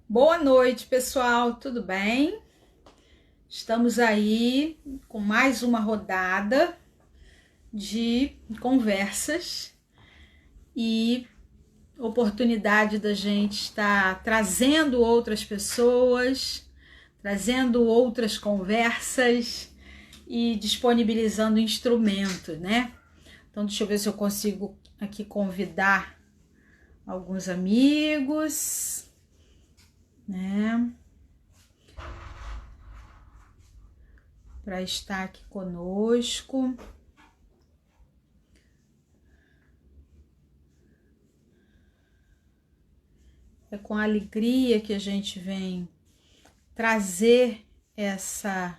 Boa noite, pessoal, tudo bem? Estamos aí com mais uma rodada de conversas e oportunidade da gente estar trazendo outras pessoas, trazendo outras conversas e disponibilizando instrumentos, né? Então, deixa eu ver se eu consigo aqui convidar alguns amigos, né? Para estar aqui conosco. É com alegria que a gente vem trazer essa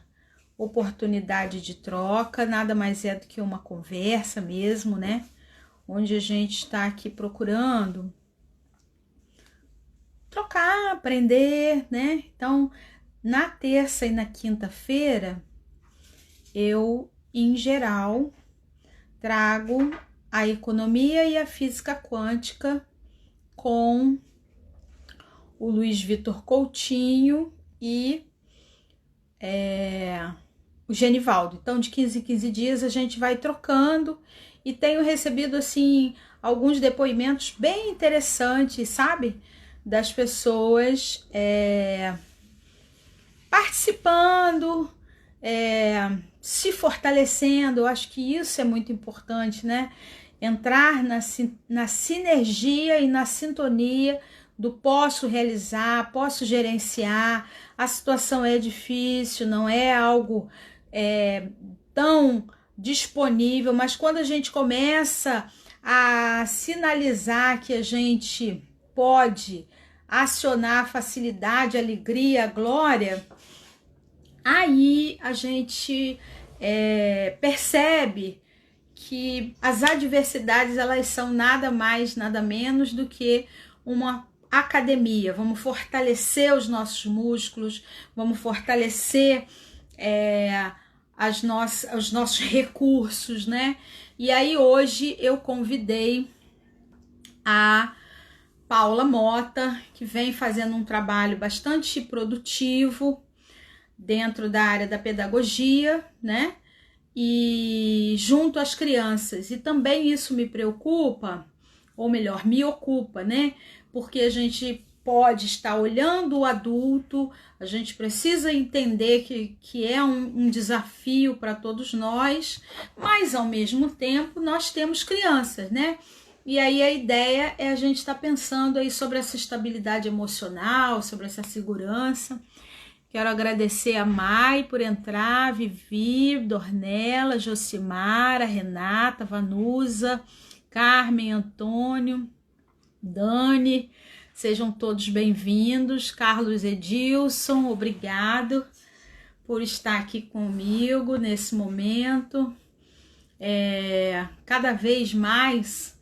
oportunidade de troca, nada mais é do que uma conversa mesmo, né? Onde a gente está aqui procurando trocar, aprender, né? Então, na terça e na quinta-feira, eu, em geral, trago a economia e a física quântica com o Luiz Vitor Coutinho e o Genivaldo. Então, de 15 em 15 dias a gente vai trocando e tenho recebido, assim, alguns depoimentos bem interessantes, sabe? Das pessoas participando, se fortalecendo. Eu acho que isso é muito importante, né? Entrar na sinergia e na sintonia do posso realizar, posso gerenciar, a situação é difícil, não é algo tão disponível, mas quando a gente começa a sinalizar que a gente pode acionar a facilidade, a alegria, a glória, aí a gente percebe que as adversidades, elas são nada mais, nada menos do que uma academia. Vamos fortalecer os nossos músculos, vamos fortalecer os nossos recursos, né? E aí hoje eu convidei a Paula Mota, que vem fazendo um trabalho bastante produtivo dentro da área da pedagogia, né? E junto às crianças. E também isso me preocupa, ou melhor, me ocupa, né? Porque a gente pode estar olhando o adulto, a gente precisa entender que é um desafio para todos nós, mas ao mesmo tempo nós temos crianças, né? E aí a ideia é a gente estar pensando aí sobre essa estabilidade emocional, sobre essa segurança. Quero agradecer a Mai por entrar, Vivi, Dornella, Josimara, Renata, Vanusa, Carmen, Antônio, Dani, sejam todos bem-vindos. Carlos Edilson, obrigado por estar aqui comigo nesse momento. Cada vez mais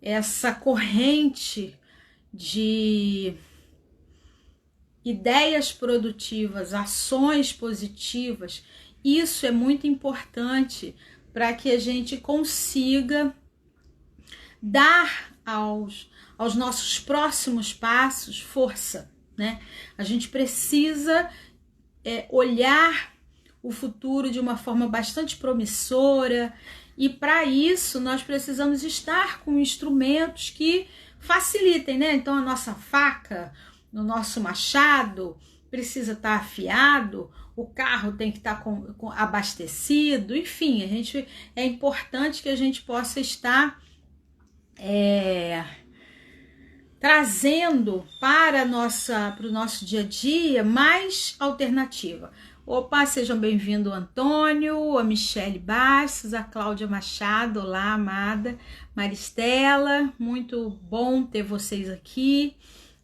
essa corrente de ideias produtivas, ações positivas, isso é muito importante para que a gente consiga dar aos nossos próximos passos força, né? A gente precisa olhar o futuro de uma forma bastante promissora e para isso nós precisamos estar com instrumentos que facilitem, né? Então a nossa faca, no nosso machado precisa estar afiado, o carro tem que estar abastecido, enfim, é importante que a gente possa estar trazendo para o nosso dia a dia mais alternativa. Opa, sejam bem-vindos, Antônio, a Michele Bastos, a Cláudia Machado, olá, amada, Maristela, muito bom ter vocês aqui.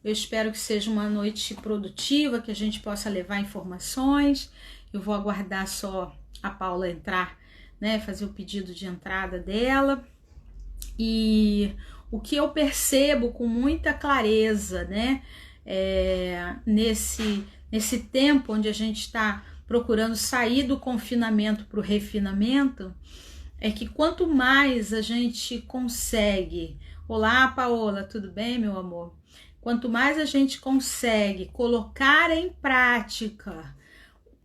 Eu espero que seja uma noite produtiva, que a gente possa levar informações. Eu vou aguardar só a Paula entrar, né, fazer o pedido de entrada dela. E o que eu percebo com muita clareza, né, nesse tempo onde a gente está procurando sair do confinamento para o refinamento, é que quanto mais a gente consegue Olá, Paola, tudo bem, meu amor? Quanto mais a gente consegue colocar em prática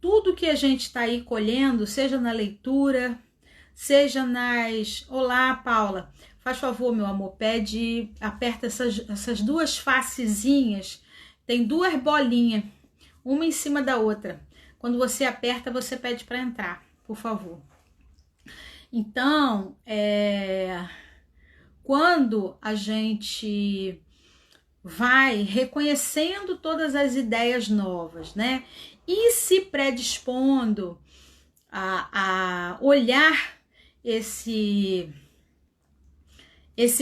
tudo que a gente está aí colhendo, seja na leitura, seja nas. Olá, Paula, faz favor, meu amor, pede, aperta essas duas facezinhas, tem duas bolinhas, uma em cima da outra. Quando você aperta, você pede para entrar, por favor. Então, quando a gente vai reconhecendo todas as ideias novas, né? E se predispondo a olhar esse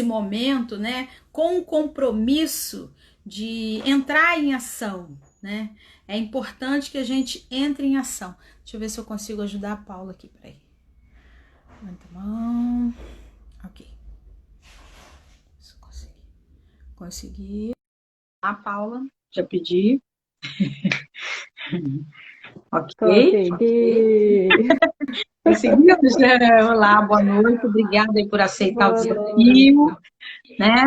momento, né? Com o compromisso de entrar em ação, né? É importante que a gente entre em ação. Deixa eu ver se eu consigo ajudar a Paula aqui, peraí. Levanta a mão. Ok. Consegui. A Paula, já pedi. Ok. Conseguimos, né? Olá, boa noite. Obrigada por aceitar o desafio. Né?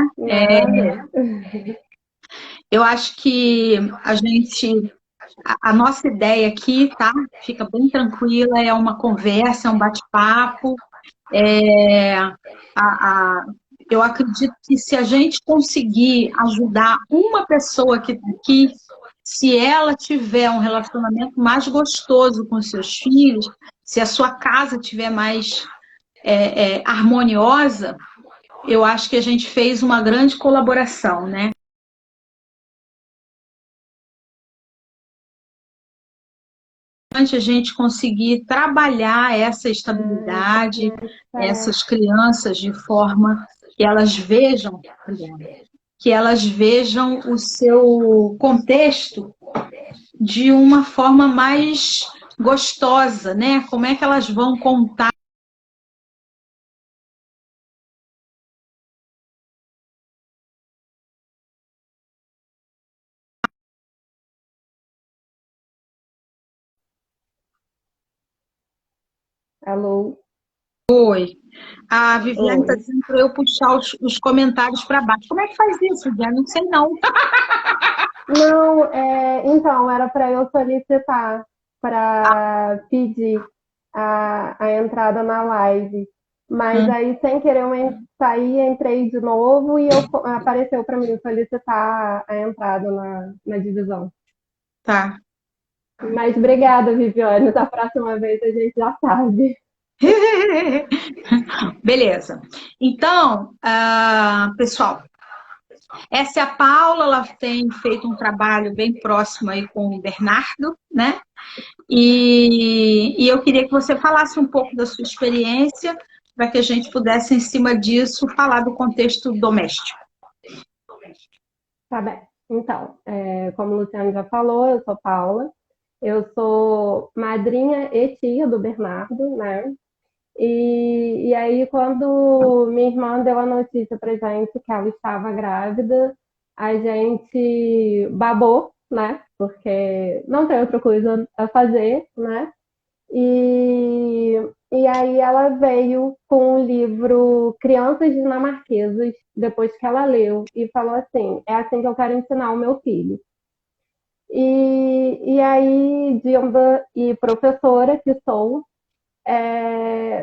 Eu acho que a nossa ideia aqui, tá? Fica bem tranquila, é uma conversa, é um bate-papo. Eu acredito que se a gente conseguir ajudar uma pessoa que se ela tiver um relacionamento mais gostoso com seus filhos, se a sua casa tiver mais harmoniosa, eu acho que a gente fez uma grande colaboração, né? A gente conseguir trabalhar essa estabilidade, essas crianças de forma que elas vejam o seu contexto de uma forma mais gostosa, né? Como é que elas vão contar? Alô? Oi. A Viviane está dizendo para eu puxar os comentários para baixo. Como é que faz isso, Viviane? Não sei não. Não, então, era para eu solicitar, para pedir a entrada na live. Mas aí, sem querer, eu saí, entrei de novo e apareceu para mim solicitar a entrada na divisão. Tá. Mas obrigada, Viviane. Da próxima vez a gente já sabe. Beleza. Então, pessoal, essa é a Paula, ela tem feito um trabalho bem próximo aí com o Bernardo, né? E eu queria que você falasse um pouco da sua experiência, para que a gente pudesse, em cima disso, falar do contexto doméstico. Tá bem. Então, como o Luciano já falou, eu sou Paula. Eu sou madrinha e tia do Bernardo, né? E aí, quando minha irmã deu a notícia pra gente que ela estava grávida, a gente babou, né? Porque não tem outra coisa a fazer, né? E, e aí ela veio com o livro Crianças Dinamarquesas, depois que ela leu, e falou assim: é assim que eu quero ensinar o meu filho. E aí, Dilma e professora que sou,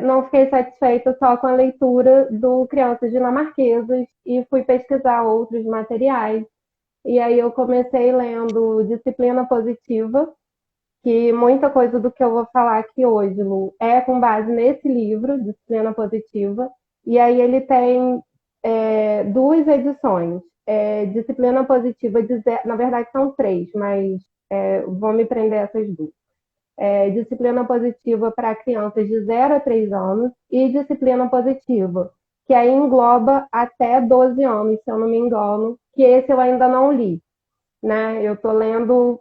não fiquei satisfeita só com a leitura do Crianças Dinamarquesas e fui pesquisar outros materiais. E aí eu comecei lendo Disciplina Positiva, que muita coisa do que eu vou falar aqui hoje, Lu, é com base nesse livro, Disciplina Positiva. E aí ele tem duas edições. Disciplina Positiva, na verdade são três, mas vou me prender a essas duas. Disciplina Positiva para crianças de 0 a 3 anos e Disciplina Positiva, que aí engloba até 12 anos, se eu não me engano, que esse eu ainda não li. Né? Eu estou lendo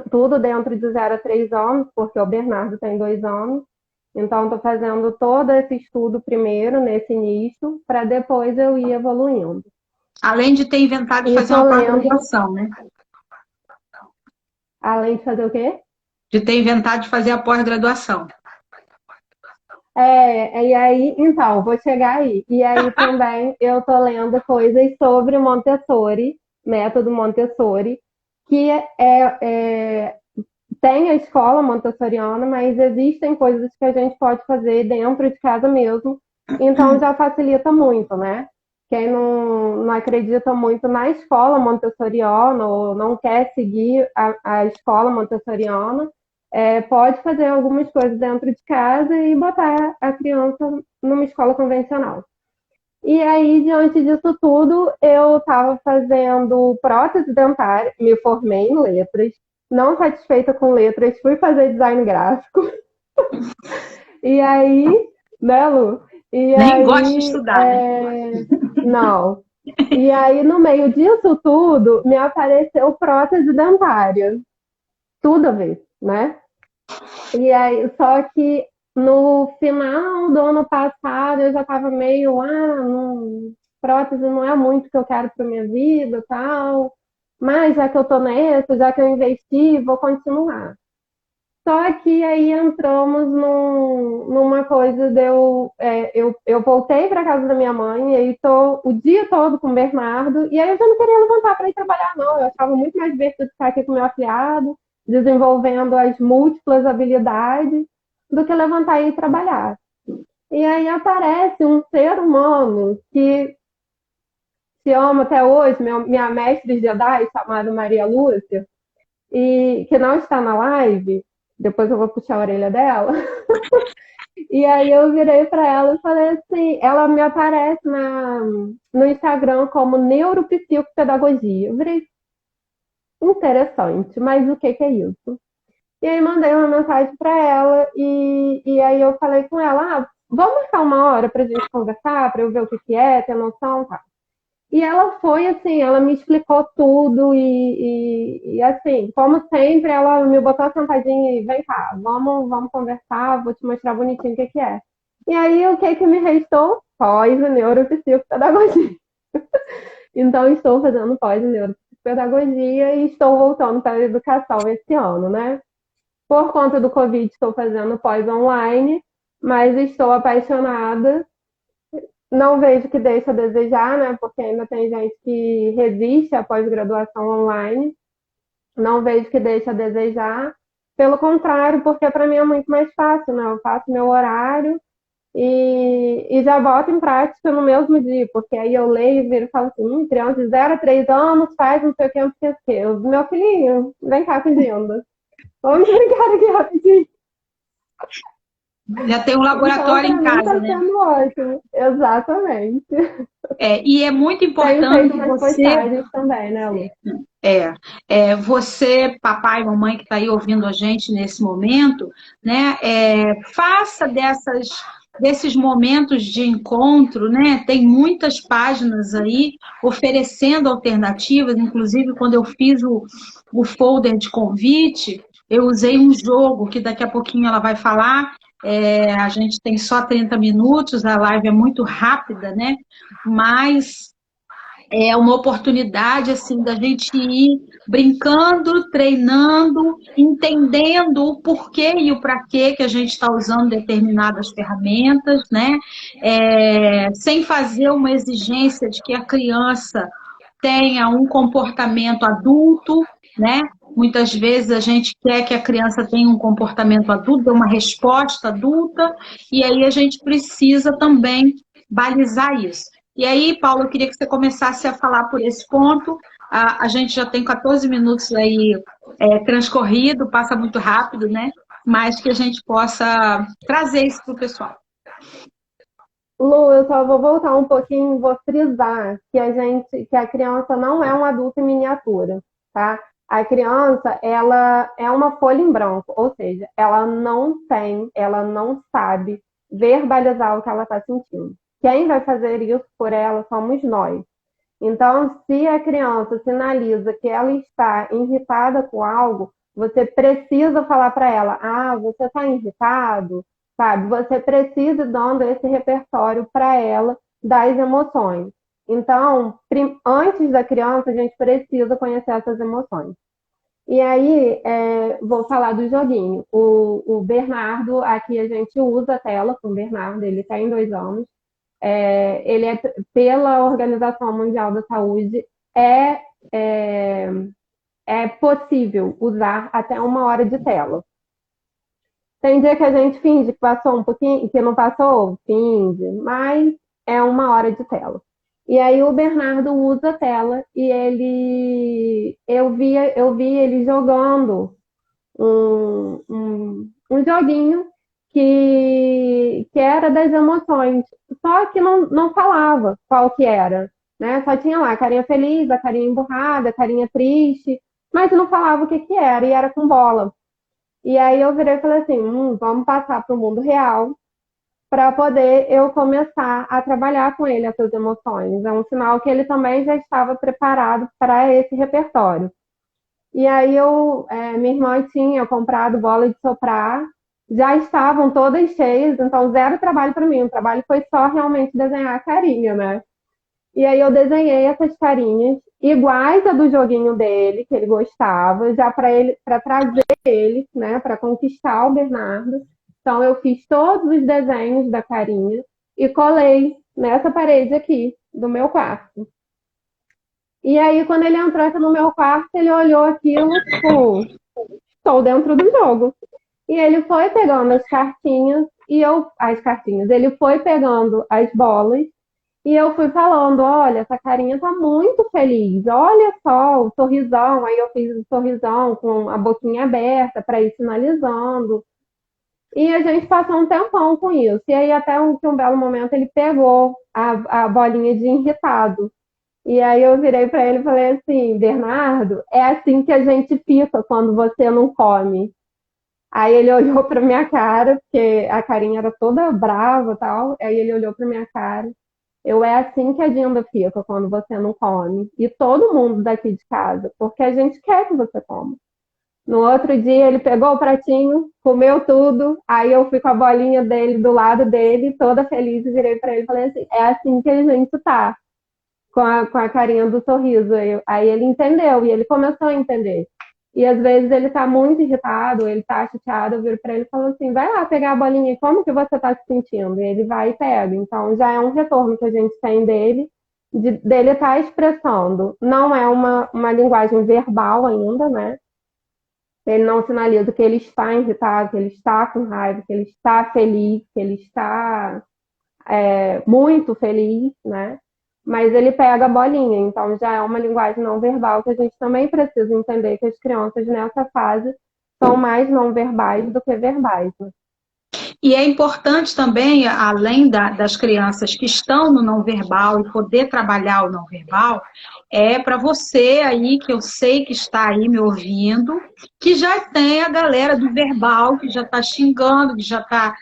tudo dentro de 0 a 3 anos, porque o Bernardo tem 2 anos. Então, estou fazendo todo esse estudo primeiro, nesse início, para depois eu ir evoluindo. Além de ter inventado de fazer uma pós-graduação, né? Além de fazer o quê? De ter inventado de fazer a pós-graduação. E aí, então, vou chegar aí. E aí também eu tô lendo coisas sobre Montessori, método Montessori, que tem a escola montessoriana, mas existem coisas que a gente pode fazer dentro de casa mesmo, então já facilita muito, né? Quem não acredita muito na escola montessoriana ou não quer seguir a escola montessoriana, pode fazer algumas coisas dentro de casa e botar a criança numa escola convencional. E aí, diante disso tudo, eu estava fazendo prótese dentária, me formei em letras, não satisfeita com letras, fui fazer design gráfico. E aí, né, Lu? E Nem gosto de aí, estudar, né? não. E aí, no meio disso tudo, me apareceu prótese dentária. Tudo a ver, né? E aí, só que no final do ano passado eu já estava meio, não, prótese não é muito o que eu quero para minha vida, tal. Mas já que eu tô nessa, já que eu investi, vou continuar. Só que aí entramos numa coisa eu voltei para casa da minha mãe, e aí tô o dia todo com o Bernardo, e aí eu já não queria levantar para ir trabalhar, não. Eu achava muito mais divertido ficar aqui com meu afilhado, desenvolvendo as múltiplas habilidades, do que levantar e ir trabalhar. E aí aparece um ser humano que se ama até hoje, minha mestre Jedi, chamada Maria Lúcia, e que não está na live, depois eu vou puxar a orelha dela. E aí eu virei para ela e falei assim, ela me aparece no Instagram como neuropsicopedagogia. Eu virei interessante, mas o que é isso? E aí mandei uma mensagem para ela e aí eu falei com ela, vamos marcar uma hora para a gente conversar, para eu ver o que é, ter noção, tá? E ela foi assim, ela me explicou tudo e assim, como sempre, ela me botou sentadinha e vem cá, vamos conversar, vou te mostrar bonitinho o que é. E aí, o que me restou? Pós em neuropsicopedagogia. Então, estou fazendo pós em neuropsicopedagogia e estou voltando para a educação esse ano, né? Por conta do Covid, estou fazendo pós online, mas estou apaixonada, não vejo que deixa a desejar, né? Porque ainda tem gente que resiste à pós-graduação online. Não vejo que deixa a desejar. Pelo contrário, porque para mim é muito mais fácil, né? Eu faço meu horário e já boto em prática no mesmo dia, porque aí eu leio e viro e falo assim, criança de 0 a 3 anos faz não sei o que, não sei o que. Meu filhinho, vem cá pedindo. Vamos brincar aqui rapidinho. Já tem um Então, laboratório para em mim, casa, está né? sendo ótimo. Exatamente. E é muito Tenho importante feito umas você, postagens também, né, Lu? você, papai e mamãe que está aí ouvindo a gente nesse momento, né? Faça desses momentos de encontro, né? Tem muitas páginas aí oferecendo alternativas, inclusive quando eu fiz o folder de convite, eu usei um jogo que daqui a pouquinho ela vai falar. A gente tem só 30 minutos, a live é muito rápida, né? Mas é uma oportunidade assim da gente ir brincando, treinando, entendendo o porquê e o para quê que a gente está usando determinadas ferramentas, né? Sem fazer uma exigência de que a criança tenha um comportamento adulto, né? Muitas vezes a gente quer que a criança tenha um comportamento adulto, dê uma resposta adulta, e aí a gente precisa também balizar isso. E aí, Paulo, eu queria que você começasse a falar por esse ponto. A gente já tem 14 minutos aí transcorrido, passa muito rápido, né? Mas que a gente possa trazer isso para o pessoal. Lu, eu só vou voltar um pouquinho, vou frisar que a criança não é um adulto em miniatura, tá? A criança, ela é uma folha em branco, ou seja, ela não sabe verbalizar o que ela está sentindo. Quem vai fazer isso por ela somos nós. Então, se a criança sinaliza que ela está irritada com algo, você precisa falar para ela: você está irritado, sabe? Você precisa ir dando esse repertório para ela das emoções. Então, antes da criança, a gente precisa conhecer essas emoções. E aí, vou falar do joguinho. O Bernardo, aqui a gente usa a tela com o Bernardo, ele tem 2 anos. Ele é, pela Organização Mundial da Saúde, é, é, é possível usar até 1 hora de tela. Tem dia que a gente finge que passou um pouquinho, que não passou, finge, mas é 1 hora de tela. E aí o Bernardo usa a tela e eu vi ele jogando um joguinho que era das emoções, só que não falava qual que era, né? Só tinha lá a carinha feliz, a carinha emburrada, a carinha triste, mas não falava o que que era, e era com bola. E aí eu virei e falei assim, vamos passar para o mundo real para poder eu começar a trabalhar com ele essas emoções. É um sinal que ele também já estava preparado para esse repertório. E aí minha irmã tinha comprado bola de soprar, já estavam todas cheias, então zero trabalho para mim. O trabalho foi só realmente desenhar a carinha, né? E aí eu desenhei essas carinhas iguais a do joguinho dele, que ele gostava, já para trazer ele, né, para conquistar o Bernardo. Então eu fiz todos os desenhos da carinha e colei nessa parede aqui do meu quarto. E aí quando ele entrou aqui no meu quarto, ele olhou aquilo, tipo, estou dentro do jogo. E ele foi pegando as cartinhas, ele foi pegando as bolas e eu fui falando, olha, essa carinha tá muito feliz, olha só o sorrisão. Aí eu fiz o sorrisão com a boquinha aberta para ir sinalizando. E a gente passou um tempão com isso. E aí até que um belo momento ele pegou a bolinha de irritado. E aí eu virei para ele e falei assim, Bernardo, é assim que a gente fica quando você não come. Aí ele olhou para minha cara, porque a carinha era toda brava e tal. Aí ele olhou para minha cara. É assim que a Dinda fica quando você não come. E todo mundo daqui de casa, porque a gente quer que você coma. No outro dia ele pegou o pratinho, comeu tudo. Aí eu fui com a bolinha dele do lado dele, toda feliz, e virei para ele e falei assim: é assim que a gente tá, com a carinha do sorriso. Aí ele entendeu e ele começou a entender. E às vezes ele tá muito irritado, ele tá chateado, eu viro pra ele e falo assim, vai lá pegar a bolinha e como que você tá se sentindo? E ele vai e pega. Então já é um retorno que a gente tem dele, dele estar expressando. Não é uma linguagem verbal ainda, né? Ele não sinaliza que ele está irritado, que ele está com raiva, que ele está feliz, que ele está muito feliz, né? Mas ele pega a bolinha, então já é uma linguagem não verbal que a gente também precisa entender que as crianças nessa fase são mais não verbais do que verbais, né? E é importante também, além das crianças que estão no não verbal e poder trabalhar o não verbal, para você aí, que eu sei que está aí me ouvindo, que já tem a galera do verbal, que já está xingando, que já tá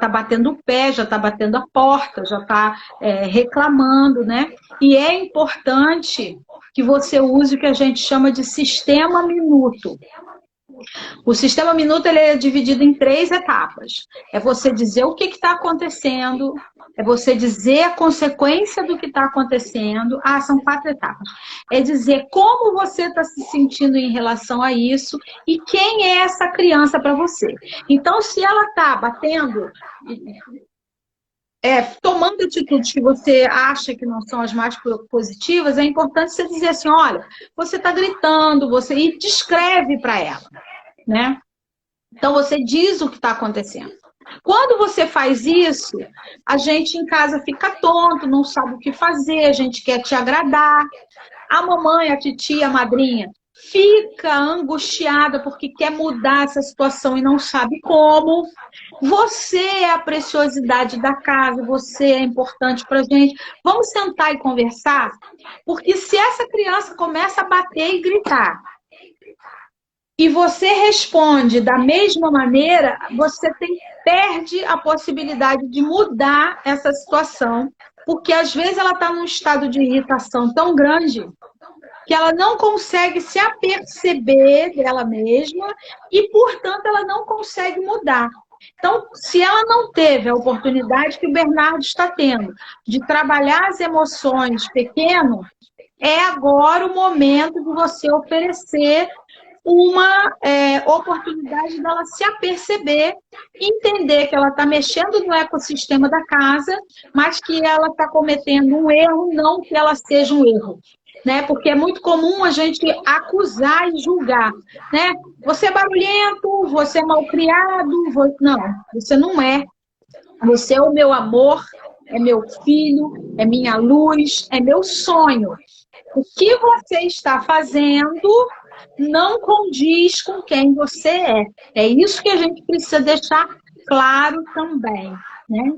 batendo o pé, já está batendo a porta, já está reclamando, né? E é importante que você use o que a gente chama de sistema minuto. O sistema minuto ele é dividido em 3 etapas. É você dizer o que está acontecendo, é você dizer a consequência do que está acontecendo. São 4 etapas. É dizer como você está se sentindo em relação a isso e quem é essa criança para você. Então, se ela está batendo, tomando atitudes que você acha que não são as mais positivas, é importante você dizer assim, olha, você está gritando, e descreve para ela. Né? Então você diz o que está acontecendo. Quando você faz isso, a gente em casa fica tonto, não sabe o que fazer, a gente quer te agradar. A mamãe, a titia, a madrinha fica angustiada porque quer mudar essa situação e não sabe como. Você é a preciosidade da casa, você é importante para a gente. Vamos sentar e conversar? Porque se essa criança começa a bater e gritar, e você responde da mesma maneira, você perde a possibilidade de mudar essa situação, porque às vezes ela está num estado de irritação tão grande que ela não consegue se aperceber dela mesma e, portanto, ela não consegue mudar. Então, se ela não teve a oportunidade que o Bernardo está tendo de trabalhar as emoções pequeno, é agora o momento de você oferecer uma oportunidade dela se aperceber, entender que ela está mexendo no ecossistema da casa, mas que ela está cometendo um erro, não que ela seja um erro. Né? Porque é muito comum a gente acusar e julgar. Né? Você é barulhento, você é malcriado. Não, você não é. Você é o meu amor, é meu filho, é minha luz, é meu sonho. O que você está fazendo não condiz com quem você é. É isso que a gente precisa deixar claro também, né?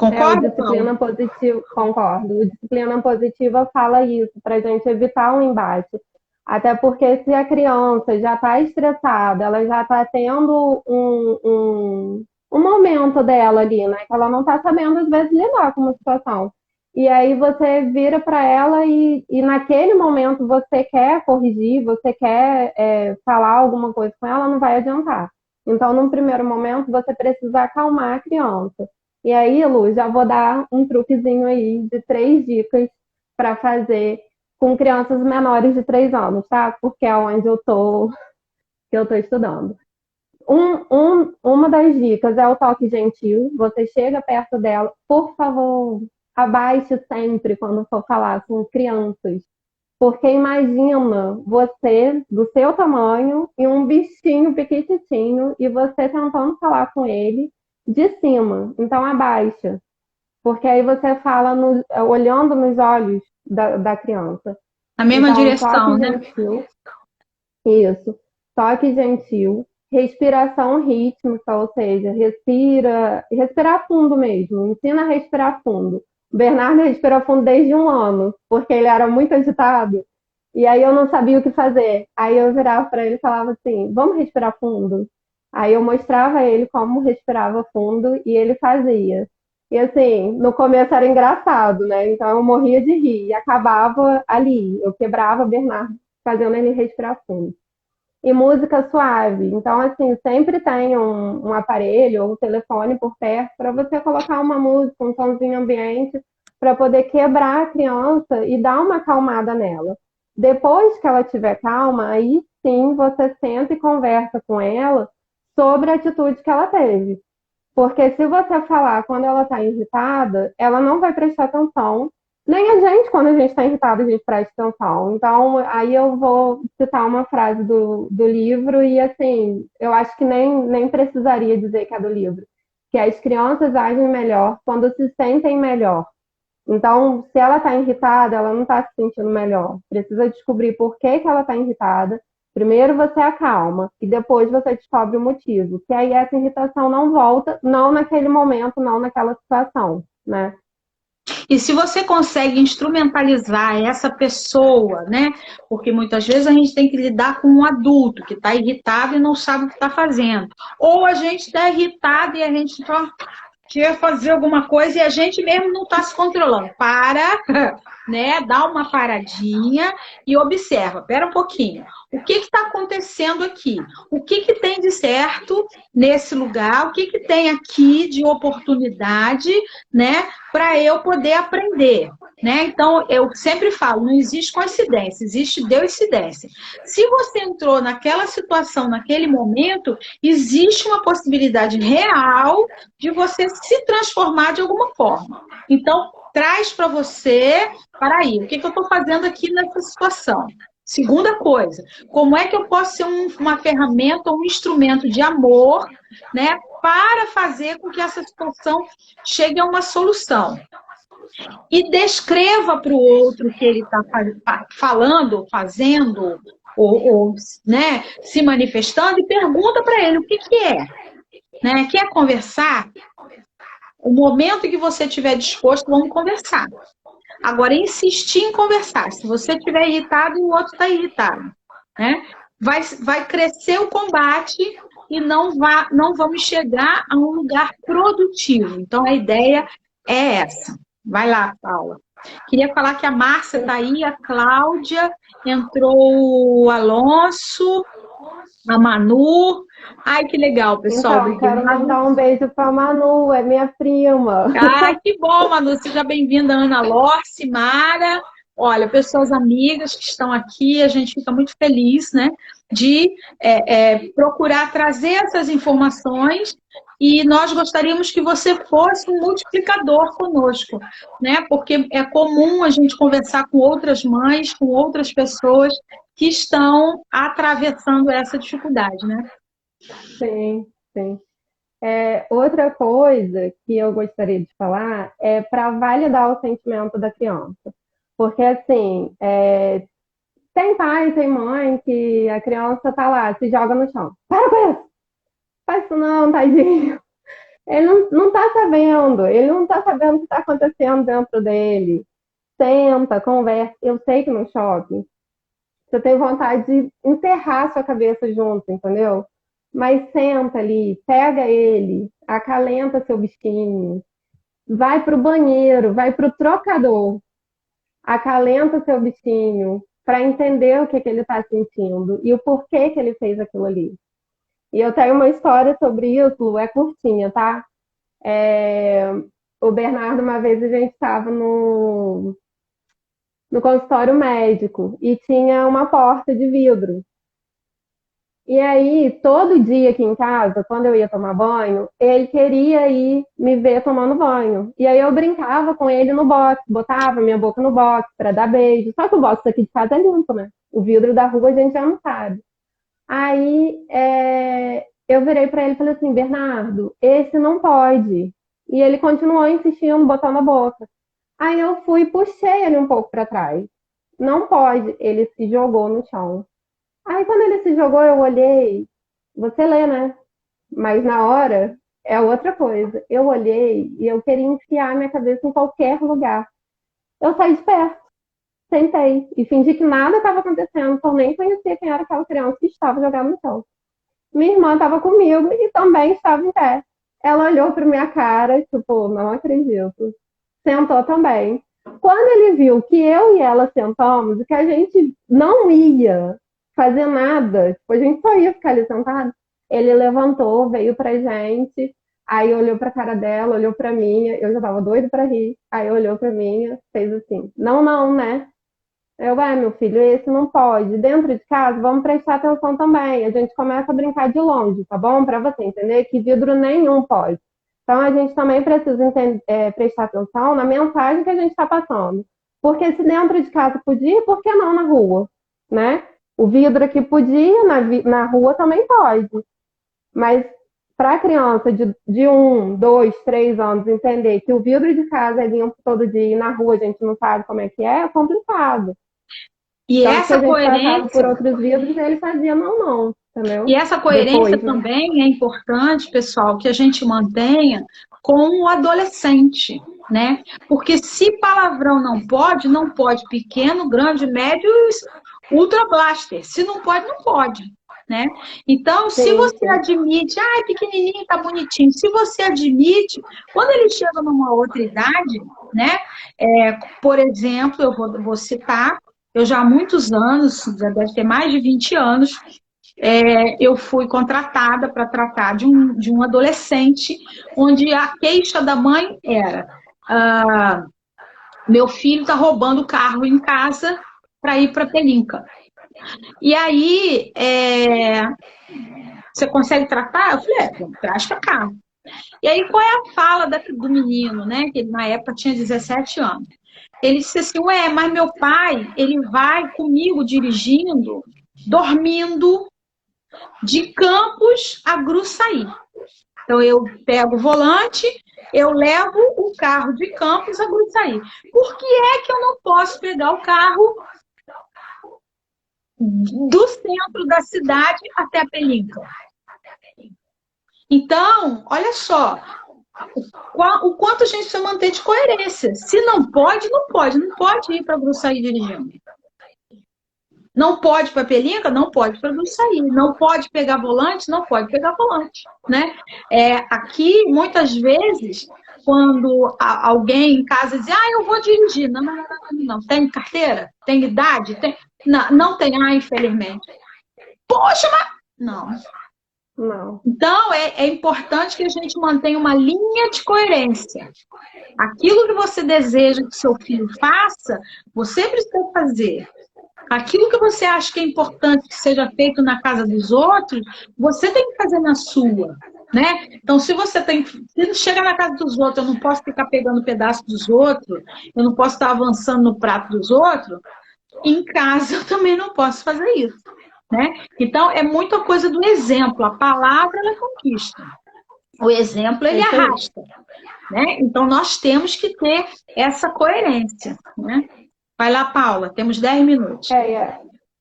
O Concorda, Paulo? disciplina positiva, concordo. O disciplina positiva fala isso, para a gente evitar um embate. Até porque se a criança já está estressada, ela já está tendo um momento dela ali, né? Que ela não está sabendo, às vezes, lidar com uma situação. E aí você vira para ela e naquele momento você quer corrigir, você quer falar alguma coisa com ela, não vai adiantar. Então, num primeiro momento, você precisa acalmar a criança. E aí, Lu, já vou dar um truquezinho aí de 3 dicas para fazer com crianças menores de 3 anos, tá? Porque é onde que eu tô estudando. Uma das dicas é o toque gentil. Você chega perto dela, por favor, abaixe sempre quando for falar com crianças. Porque imagina você, do seu tamanho, e um bichinho pequititinho, e você tentando falar com ele de cima. Então, abaixa. Porque aí você fala olhando nos olhos da criança. Na mesma Então, direção, toque né? gentil. Isso. Toque gentil. Respiração rítmica, ou seja, respirar fundo mesmo. Ensina a respirar fundo. O Bernardo respira fundo desde 1 ano, porque ele era muito agitado. E aí eu não sabia o que fazer. Aí eu virava para ele e falava assim: vamos respirar fundo? Aí eu mostrava a ele como respirava fundo e ele fazia. E assim, no começo era engraçado, né? Então eu morria de rir e acabava ali. Eu quebrava o Bernardo fazendo ele respirar fundo. E música suave. Então, assim, sempre tem um aparelho ou um telefone por perto para você colocar uma música, um somzinho ambiente, para poder quebrar a criança e dar uma acalmada nela. Depois que ela estiver calma, aí sim você senta e conversa com ela sobre a atitude que ela teve. Porque se você falar quando ela está irritada, ela não vai prestar atenção. Nem a gente, quando a gente está irritado, a gente presta atenção. Então, aí eu vou citar uma frase do livro, e assim, eu acho que nem precisaria dizer que é do livro. Que as crianças agem melhor quando se sentem melhor. Então, se ela está irritada, ela não está se sentindo melhor. Precisa descobrir por que ela está irritada. Primeiro você acalma e depois você descobre o motivo. Que aí essa irritação não volta, não naquele momento, não naquela situação, né? E se você consegue instrumentalizar essa pessoa, né? Porque muitas vezes a gente tem que lidar com um adulto que está irritado e não sabe o que está fazendo. Ou a gente está irritado e a gente só quer fazer alguma coisa e a gente mesmo não está se controlando. Para, né? Dá uma paradinha e observa. Espera um pouquinho. O que está acontecendo aqui? O que tem de certo nesse lugar? O que tem aqui de oportunidade, né? Para eu poder aprender. Né? Então, eu sempre falo, não existe coincidência, existe Deus-cidência. Se você entrou naquela situação, naquele momento, existe uma possibilidade real de você se transformar de alguma forma. Então, traz para você, para aí, o que eu estou fazendo aqui nessa situação? Segunda coisa, como é que eu posso ser uma ferramenta, um instrumento de amor, né, para fazer com que essa situação chegue a uma solução? E descreva para o outro que ele está falando, fazendo, ou né, se manifestando, e pergunta para ele o que é. Né? Quer conversar? O momento em que você estiver disposto, vamos conversar. Agora, insistir em conversar. Se você estiver irritado e o outro está irritado, né? Vai crescer o combate e não vamos chegar a um lugar produtivo. Então, a ideia é essa. Vai lá, Paula. Queria falar que a Márcia está aí, a Cláudia, entrou o Alonso. A Manu. Ai, que legal, pessoal. Então, quero mandar um beijo para a Manu, é minha prima. Ah, que bom, Manu. Seja bem-vinda, Ana Lorce, Mara. Olha, pessoas amigas que estão aqui, a gente fica muito feliz, né, de procurar trazer essas informações e nós gostaríamos que você fosse um multiplicador conosco, né, porque é comum a gente conversar com outras mães, com outras pessoas que estão atravessando essa dificuldade, né? Sim, sim. Outra coisa que eu gostaria de falar é para validar o sentimento da criança. Porque, assim, tem pai, tem mãe que a criança tá lá, se joga no chão. Para com isso! Faz isso não, tadinho. Ele não tá sabendo, ele não tá sabendo o que tá acontecendo dentro dele. Senta, conversa. Eu sei que no shopping você tem vontade de enterrar sua cabeça junto, entendeu? Mas senta ali, pega ele, acalenta seu bichinho, vai pro banheiro, vai pro trocador, acalenta seu bichinho para entender o que ele está sentindo e o porquê que ele fez aquilo ali. E eu tenho uma história sobre isso, é curtinha, tá? O Bernardo, uma vez a gente estava no consultório médico e tinha uma porta de vidro. E aí, todo dia aqui em casa, quando eu ia tomar banho, ele queria ir me ver tomando banho. E aí eu brincava com ele no box, botava minha boca no box para dar beijo. Só que o box aqui de casa é limpo, né? O vidro da rua a gente já não sabe. Aí eu virei para ele e falei assim, Bernardo, esse não pode. E ele continuou insistindo, botando a boca. Aí eu fui e puxei ele um pouco para trás. Não pode. Ele se jogou no chão. Aí quando ele se jogou, eu olhei. Você lê, né? Mas na hora é outra coisa. Eu olhei e eu queria enfiar minha cabeça em qualquer lugar. Eu saí de perto, sentei e fingi que nada estava acontecendo, eu nem conhecia quem era aquela criança que estava jogada no chão. Minha irmã estava comigo e também estava em pé. Ela olhou para minha cara, tipo, não acredito. Sentou também. Quando ele viu que eu e ela sentamos e que a gente não ia fazer nada, tipo, a gente só ia ficar ali sentado, ele levantou, veio pra gente, aí olhou pra cara dela, olhou pra minha, eu já tava doido pra rir, aí olhou pra minha, fez assim, não, não, né? Meu filho, esse não pode. Dentro de casa, vamos prestar atenção também. A gente começa a brincar de longe, tá bom? Pra você entender que vidro nenhum pode. Então, a gente também precisa prestar atenção na mensagem que a gente está passando. Porque se dentro de casa podia, por que não na rua? Né? O vidro aqui podia, na rua também pode. Mas para a criança de 1, 2, 3 anos entender que o vidro de casa é limpo todo dia e na rua a gente não sabe como é complicado. E então, essa coerência por outros vidros, ele fazia não, entendeu? E essa coerência Depois, né? também é importante, pessoal, que a gente mantenha com o adolescente, né? Porque se palavrão não pode pequeno, grande, médio, ultra blaster. Se não pode, né? Então, se você admite, pequenininho, tá bonitinho. Se você admite, quando ele chega numa outra idade, né? Por exemplo, eu vou citar, eu já há muitos anos, já deve ter mais de 20 anos, eu fui contratada para tratar de um adolescente, onde a queixa da mãe era: meu filho está roubando o carro em casa para ir para Pelinca. E aí, você consegue tratar? Eu falei, traz para cá. E aí, qual é a fala do menino, né? Que ele, na época, tinha 17 anos. Ele disse assim, mas meu pai, ele vai comigo dirigindo, dormindo, de Campos a Gruçaí. Então, eu pego o volante, eu levo o carro de Campos a Gruçaí. Por que é que eu não posso pegar o carro do centro da cidade até a Pelinca? Então, olha só, o quanto a gente precisa manter de coerência. Se não pode, não pode. Não pode ir para Gruçaí dirigindo. Não pode para Pelinca? Não pode para Gruçaí. Não pode pegar volante? Não pode pegar volante, né? Aqui, muitas vezes, quando alguém em casa diz, eu vou dirigir. Não. Tem carteira? Tem idade? Não tem, infelizmente. Poxa, mas Não. Não. Então, é importante que a gente mantenha uma linha de coerência. Aquilo que você deseja que seu filho faça, você precisa fazer. Aquilo que você acha que é importante que seja feito na casa dos outros, você tem que fazer na sua, né? Então, se chega na casa dos outros, eu não posso ficar pegando pedaço dos outros, eu não posso estar avançando no prato dos outros, em casa eu também não posso fazer isso, né? Então, é muita coisa do exemplo. A palavra, ela conquista. O exemplo, ele arrasta, né? Então, nós temos que ter essa coerência, né? Vai lá, Paula, temos 10 minutos.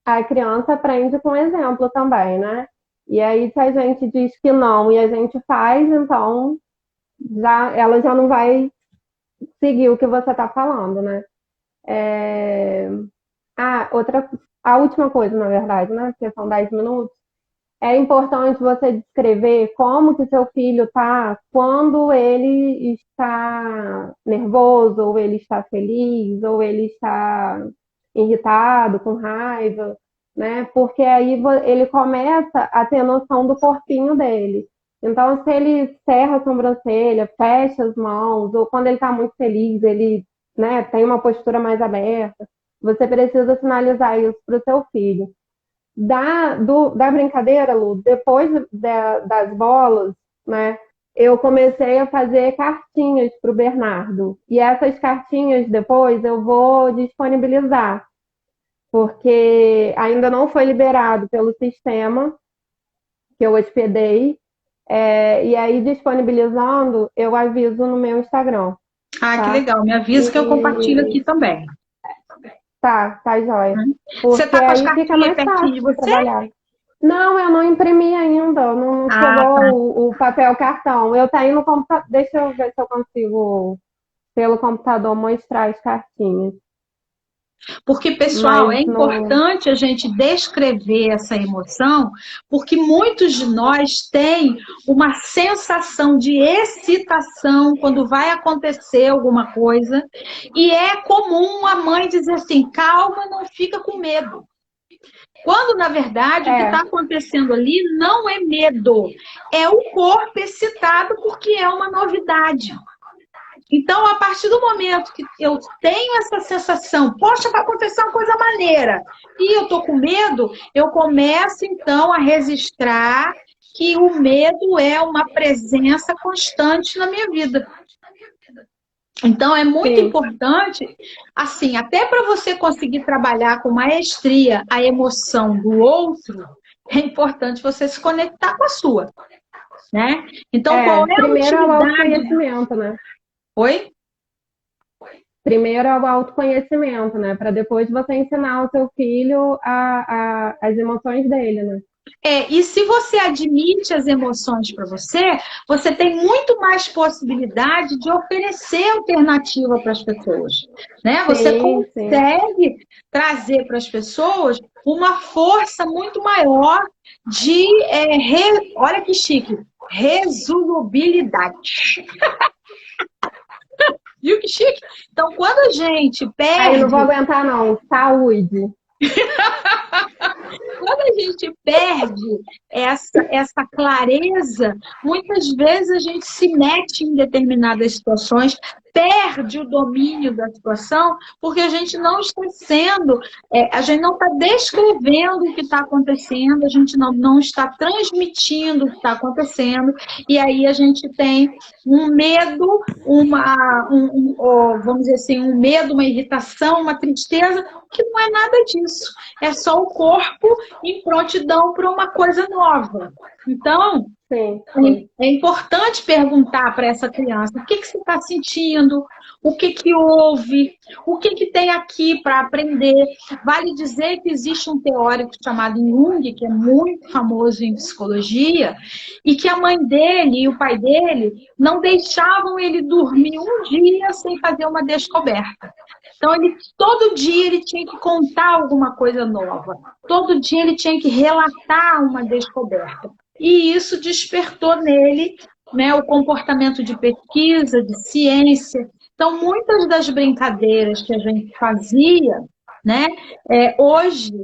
A criança aprende com exemplo também, né? E aí, se a gente diz que não e a gente faz, então ela já não vai seguir o que você está falando, né? A última coisa, na verdade, né? Porque são 10 minutos. É importante você descrever como que seu filho está quando ele está nervoso, ou ele está feliz, ou ele está irritado, com raiva, né? Porque aí ele começa a ter noção do corpinho dele. Então, se ele cerra a sobrancelha, fecha as mãos, ou quando ele está muito feliz, ele, né, tem uma postura mais aberta, você precisa sinalizar isso para o seu filho. Da brincadeira, Lu, depois das bolas, né, eu comecei a fazer cartinhas para o Bernardo. E essas cartinhas depois eu vou disponibilizar, porque ainda não foi liberado pelo sistema que eu hospedei. E aí, disponibilizando, eu aviso no meu Instagram. Ah, que legal. Me avisa que eu compartilho aqui também. Tá jóia. Você tá com as aí fica cartinhas mais pertinho fácil de você? trabalhar. Não, eu não imprimi ainda, não chegou tá. o papel cartão. Eu tenho no computador, deixa eu ver se eu consigo, pelo computador, mostrar as cartinhas. Porque, pessoal, Mas é importante a gente descrever essa emoção, porque muitos de nós têm uma sensação de excitação quando vai acontecer alguma coisa, e é comum a mãe dizer assim, calma, não fica com medo. Quando, na verdade, o que está acontecendo ali não é medo, é o corpo excitado porque é uma novidade. Então, a partir do momento que eu tenho essa sensação, poxa, vai acontecer uma coisa maneira, e eu estou com medo, eu começo, então, a registrar que o medo é uma presença constante na minha vida. Então, é muito importante, assim, até para você conseguir trabalhar com maestria a emoção do outro, é importante você se conectar com a sua, né? Então, qual é a primeiro utilidade? É o autoconhecimento, né? Oi? Primeiro é o autoconhecimento, né? Para depois você ensinar o seu filho as emoções dele, né? E se você admite as emoções para você, você tem muito mais possibilidade de oferecer alternativa para as pessoas, né? Você consegue trazer para as pessoas uma força muito maior de, olha que chique, resolubilidade. Viu que chique? Então, quando a gente perde... Aí não vou aguentar, não. Saúde. Quando a gente perde essa clareza, muitas vezes a gente se mete em determinadas situações, perde o domínio da situação, porque a gente não está a gente não está descrevendo o que está acontecendo, a gente não está transmitindo o que está acontecendo, e aí a gente tem um medo, vamos dizer assim, um medo, uma irritação, uma tristeza, que não é nada disso. É só o corpo em prontidão para uma coisa nova. Então, é importante perguntar para essa criança o que você está sentindo, o que houve, o que tem aqui para aprender. Vale dizer que existe um teórico chamado Jung, que é muito famoso em psicologia, e que a mãe dele e o pai dele não deixavam ele dormir um dia sem fazer uma descoberta. Então, todo dia ele tinha que contar alguma coisa nova. Todo dia ele tinha que relatar uma descoberta. E isso despertou nele, né, o comportamento de pesquisa, de ciência. Então, muitas das brincadeiras que a gente fazia, né, hoje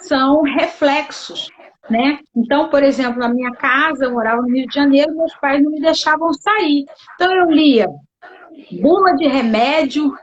são reflexos né? Então, por exemplo, na minha casa, eu morava no Rio de Janeiro, meus pais não me deixavam sair. Então, eu lia bula de remédio,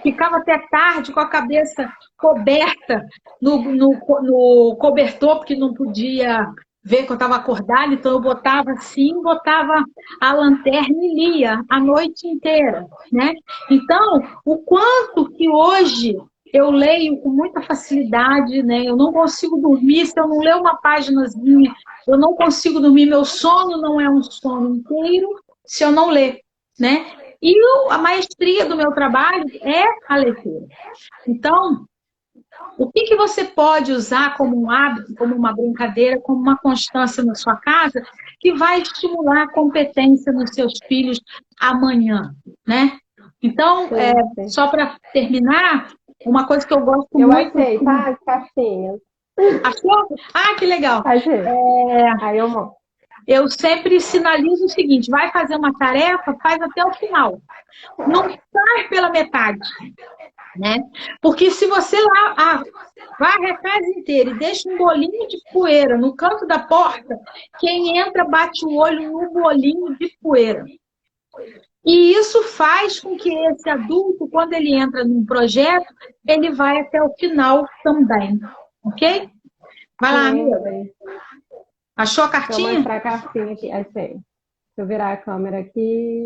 ficava até tarde com a cabeça coberta no cobertor, porque não podia ver que eu estava acordada, então eu botava assim, botava a lanterna e lia a noite inteira, né? Então, o quanto que hoje eu leio com muita facilidade, né? Eu não consigo dormir se eu não ler uma páginazinha, eu não consigo dormir, meu sono não é um sono inteiro se eu não ler, né? E a maestria do meu trabalho é a leitura. Então, o que você pode usar como um hábito, como uma brincadeira, como uma constância na sua casa, que vai estimular a competência nos seus filhos amanhã, né? Então, Sim. só para terminar, uma coisa que eu gosto Eu muito... achei, tá? As caixinhas. Achou? Ah, que legal! Achei. Aí eu mostro. Eu sempre sinalizo o seguinte, vai fazer uma tarefa, faz até o final. Não sai pela metade, né? Porque se você lá varre a casa inteira e deixa um bolinho de poeira no canto da porta, quem entra bate o olho no bolinho de poeira. E isso faz com que esse adulto, quando ele entra num projeto, ele vai até o final também, ok? Vai lá, amiga. Achou a Deixa eu cartinha? mostrar a cartinha aqui. Achei. Deixa eu virar a câmera aqui.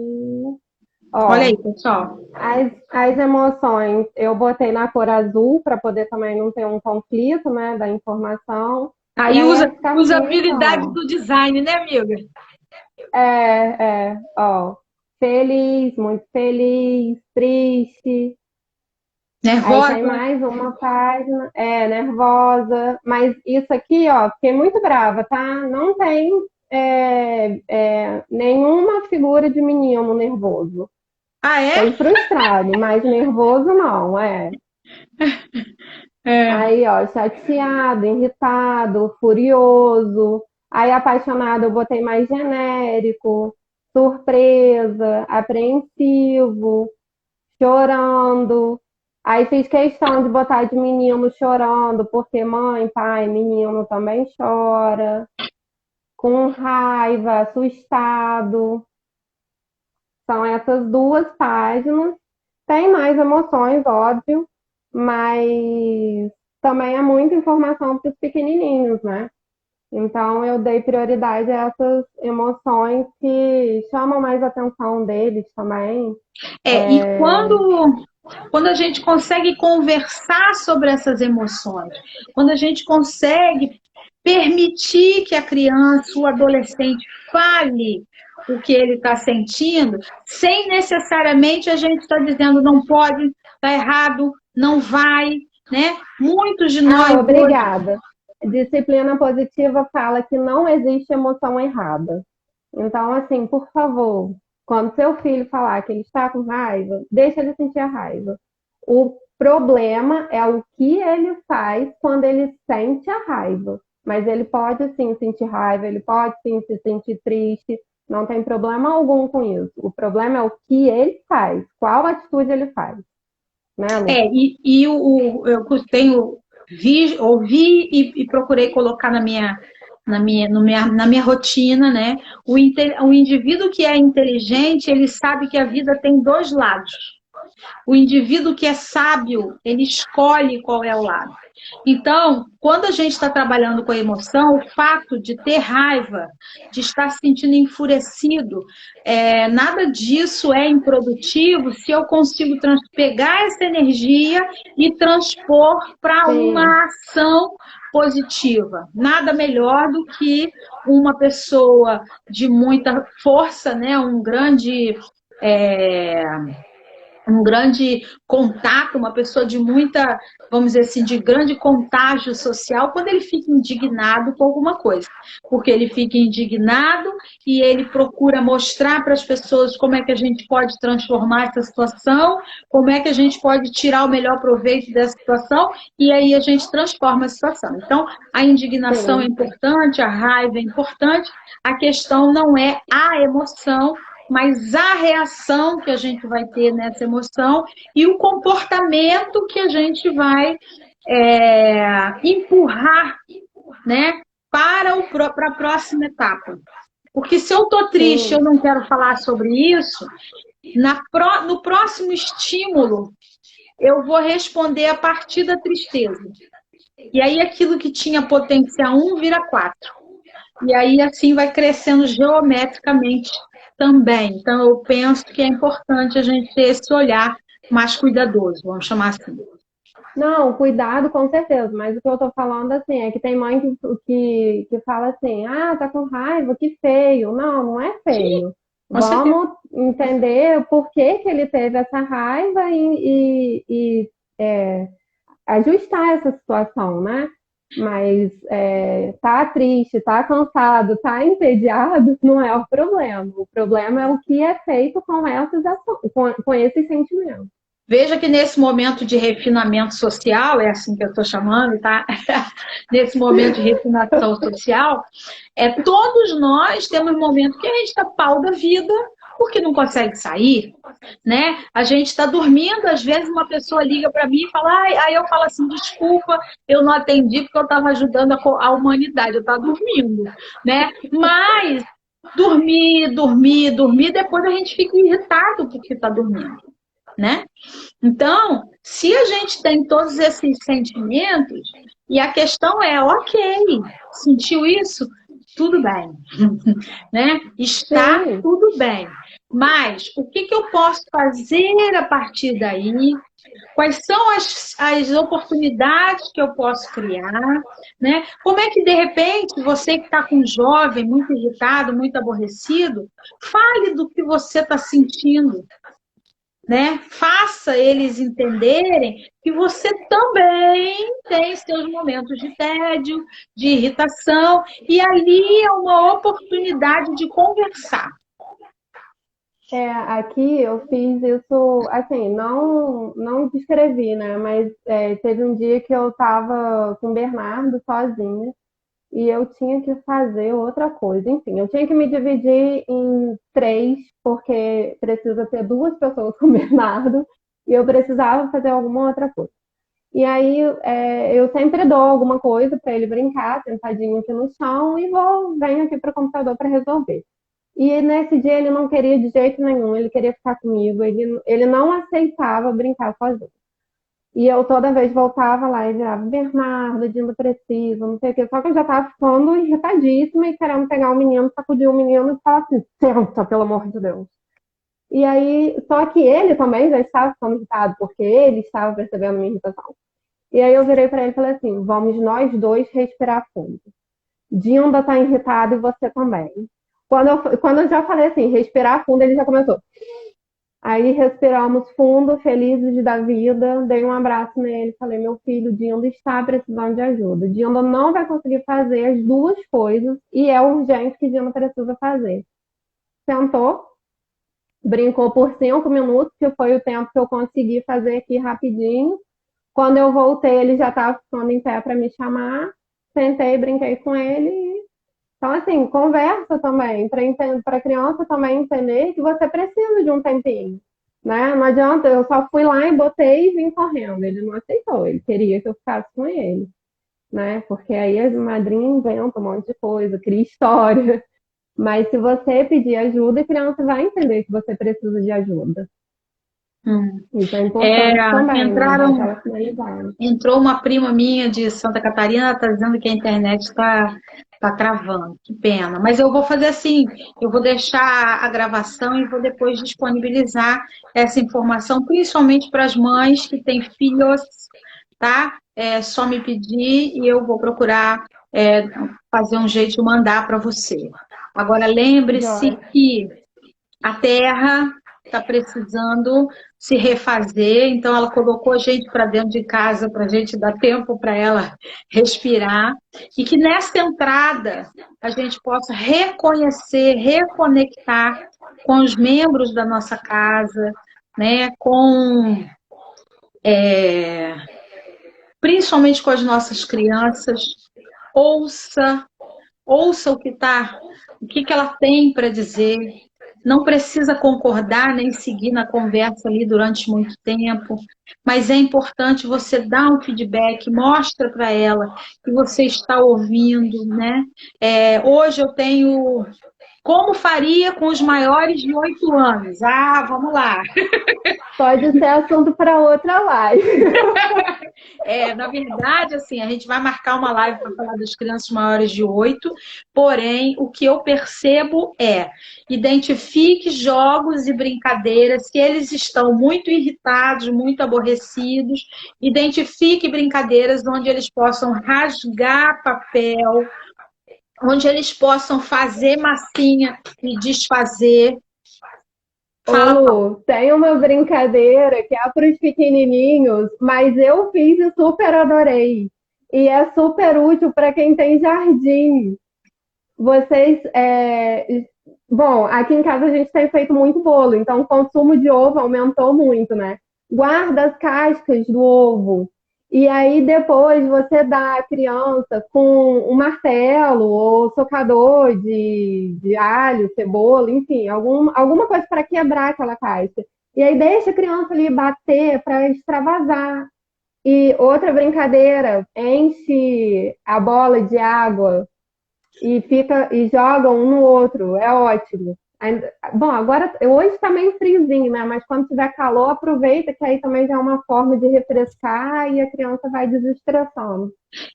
Ó, Olha aí, pessoal. as emoções, eu botei na cor azul para poder também não ter um conflito, né, da informação. Aí E usa as caixinhas usabilidade são, do design, né, amiga? ó, feliz, muito feliz, triste. Aí Nervosa? tem mais uma página, nervosa. Mas isso aqui, ó, fiquei muito brava, tá? Não tem nenhuma figura de menino nervoso. Ah, é? Tem frustrado, mas nervoso não, é. É. Aí, ó, chateado, irritado, furioso. Aí, apaixonado, eu botei mais genérico. Surpresa, apreensivo, chorando. Aí, fiz questão de botar de menino chorando, porque mãe, pai, menino também chora. Com raiva, assustado. São essas duas páginas. Tem mais emoções, óbvio, mas também é muita informação para os pequenininhos, né? Então eu dei prioridade a essas emoções que chamam mais a atenção deles também. E quando a gente consegue conversar sobre essas emoções, quando a gente consegue permitir que a criança, o adolescente fale o que ele está sentindo, sem necessariamente a gente estar dizendo não pode, está errado, não vai, né? Muitos de nós hoje... Obrigada. Disciplina positiva fala que não existe emoção errada. Então, assim, por favor, quando seu filho falar que ele está com raiva, deixa ele sentir a raiva. O problema é o que ele faz quando ele sente a raiva. Mas ele pode sim sentir raiva, ele pode sim se sentir triste, não tem problema algum com isso. O problema é o que ele faz, qual atitude ele faz. Né, Lu? Eu ouvi e procurei colocar na minha rotina, né? O indivíduo que é inteligente, ele sabe que a vida tem dois lados. O indivíduo que é sábio, ele escolhe qual é o lado. Então, quando a gente está trabalhando com a emoção, o fato de ter raiva, de estar se sentindo enfurecido, nada disso é improdutivo se eu consigo pegar essa energia e transpor para uma ação positiva. Nada melhor do que uma pessoa de muita força, né? Um grande contato, uma pessoa de muita, vamos dizer assim, de grande contágio social, quando ele fica indignado com alguma coisa. Porque ele fica indignado e ele procura mostrar para as pessoas como é que a gente pode transformar essa situação, como é que a gente pode tirar o melhor proveito dessa situação, e aí a gente transforma a situação. Então, a indignação é importante, a raiva é importante, a questão não é a emoção, mas a reação que a gente vai ter nessa emoção e o comportamento que a gente vai empurrar, né, para a próxima etapa. Porque se eu estou triste, eu não quero falar sobre isso, no próximo estímulo, eu vou responder a partir da tristeza. E aí aquilo que tinha potência 1 vira 4. E aí assim vai crescendo geometricamente também. Então eu penso que é importante a gente ter esse olhar mais cuidadoso, vamos chamar assim. Não, cuidado com certeza, mas o que eu tô falando assim é que tem mãe que fala assim, ah, tá com raiva, que feio. Não, não é feio. Com certeza. Vamos entender por que que ele teve essa raiva e ajustar essa situação, né? Mas tá triste, tá cansado, tá entediado, não é o problema. O problema é o que é feito com essas ações, com esses sentimentos. Veja que nesse momento de refinamento social, é assim que eu estou chamando, tá? Nesse momento de refinação social, todos nós temos momentos que a gente está pau da vida porque não consegue sair, né? A gente está dormindo, às vezes uma pessoa liga para mim e fala, aí eu falo assim, desculpa, eu não atendi porque eu estava ajudando a humanidade, eu estava dormindo, né? Mas dormir, depois a gente fica irritado porque está dormindo, né? Então, se a gente tem todos esses sentimentos, e a questão é, ok, sentiu isso? Tudo bem, né? Está Sim. tudo bem. Mas o que eu posso fazer a partir daí? Quais são as oportunidades que eu posso criar? Né? Como é que, de repente, você que está com um jovem muito irritado, muito aborrecido, fale do que você está sentindo. Né? Faça eles entenderem que você também tem seus momentos de tédio, de irritação, e ali é uma oportunidade de conversar. Aqui eu fiz isso, assim, não descrevi, né? Mas teve um dia que eu estava com o Bernardo sozinha e eu tinha que fazer outra coisa. Enfim, eu tinha que me dividir em três, porque precisa ter duas pessoas com o Bernardo e eu precisava fazer alguma outra coisa. E aí eu sempre dou alguma coisa para ele brincar, sentadinho aqui no chão, e venho aqui para o computador para resolver. E nesse dia ele não queria de jeito nenhum, ele queria ficar comigo, ele não aceitava brincar sozinho. E eu toda vez voltava lá e virava, Bernardo, Dinda precisa, não sei o quê. Só que eu já tava ficando irritadíssima e querendo pegar o menino, sacudir o menino e falar assim, senta, pelo amor de Deus. E aí, só que ele também já estava ficando irritado, porque ele estava percebendo minha irritação. E aí eu virei para ele e falei assim, vamos nós dois respirar fundo. Dinda tá irritado e você também. Quando eu já falei assim, respirar fundo, ele já começou. Aí respiramos fundo, felizes da vida, dei um abraço nele, falei, meu filho, Dinda está precisando de ajuda. Dinda não vai conseguir fazer as duas coisas e é urgente que Dinda precisa fazer. Sentou, brincou por 5 minutos, que foi o tempo que eu consegui fazer aqui rapidinho. Quando eu voltei, ele já estava ficando em pé para me chamar, sentei, brinquei com ele. Então, assim, conversa também, para a criança também entender que você precisa de um tempinho, né? Não adianta, eu só fui lá e botei e vim correndo. Ele não aceitou, ele queria que eu ficasse com ele, né? Porque aí as madrinhas inventam um monte de coisa, cria história. Mas se você pedir ajuda, a criança vai entender que você precisa de ajuda. Isso é importante também, né? Entrou uma prima minha de Santa Catarina, está dizendo que a internet está travando, que pena. Mas eu vou fazer assim, eu vou deixar a gravação e vou depois disponibilizar essa informação, principalmente para as mães que têm filhos, tá? É só me pedir e eu vou procurar fazer um jeito de mandar para você. Agora, lembre-se que a Terra está precisando se refazer, então ela colocou a gente para dentro de casa para a gente dar tempo para ela respirar e que nessa entrada a gente possa reconhecer, reconectar com os membros da nossa casa, né, principalmente com as nossas crianças. Ouça o que ela tem para dizer, não precisa concordar nem seguir na conversa ali durante muito tempo, mas é importante você dar um feedback, mostra para ela que você está ouvindo, né? Hoje eu tenho como faria com os maiores de 8 anos. Ah, vamos lá. Pode ser assunto para outra live. Na verdade, assim, a gente vai marcar uma live para falar das crianças maiores de 8, porém, o que eu percebo identifique jogos e brincadeiras que eles estão muito irritados, muito aborrecidos, identifique brincadeiras onde eles possam rasgar papel, onde eles possam fazer massinha e desfazer. Ô, Lu, tem uma brincadeira que é para os pequenininhos, mas eu fiz e super adorei. E é super útil para quem tem jardim. Vocês, bom, aqui em casa a gente tem feito muito bolo, então o consumo de ovo aumentou muito, né? Guarda as cascas do ovo. E aí depois você dá à criança com um martelo ou socador de alho, cebola, enfim, alguma coisa para quebrar aquela casca. E aí deixa a criança ali bater para extravasar. E outra brincadeira, enche a bola de água e joga um no outro, é ótimo. Bom, agora hoje está meio friozinho, né? Mas quando tiver calor, aproveita que aí também já é uma forma de refrescar e a criança vai desestressando.